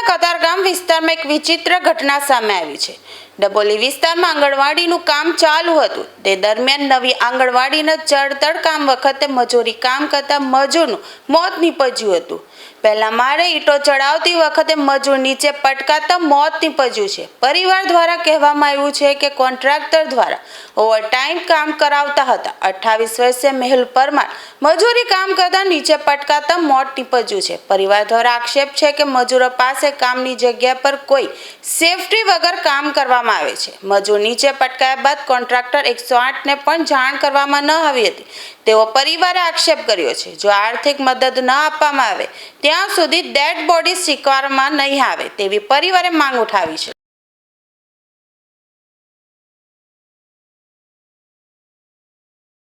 કતારગામ વિસ્તારમાં એક વિચિત્ર ઘટના સામે આવી છે। ડબોલી વિસ્તારમાં આંગણવાડીનું કામ ચાલુ હતું તે દરમિયાન નવી આંગણવાડીના ચણતર કામ વખતે મજૂરી કામ કરતા મજૂરનું મોત નીપજ્યું હતું। પહેલા માળે ઈંટો ચડાવતી વખતે મજૂર નીચે પટકાતા મોત નીપજ્યું છે। પરિવાર દ્વારા કહેવામાં આવ્યું છે કે કોન્ટ્રાક્ટર દ્વારા ઓવરટાઈમ કામ કરાવતા હતા। 28 વર્ષીય મેહુલ પરમાર મજૂરી કામ કરતા નીચે પટકાતા મોત નીપજ્યું છે। પરિવાર દ્વારા આક્ષેપ છે કે મજૂરો પાસે કામની જગ્યા પર કોઈ સેફટી વગર કામ કરવામાં આવે છે। મજૂર નીચે પટકાયા બાદ કોન્ટ્રાક્ટર 108 ને પણ જાણ કરવામાં ન આવી હતી તેવો પરિવારે આક્ષેપ કર્યો છે। જો આર્થિક મદદ ન આપવામાં આવે ત્યાં સુધી ડેડ બોડી સ્વીકારવામાં નહીં આવે તેવી પરિવારે માંગ ઉઠાવી છે।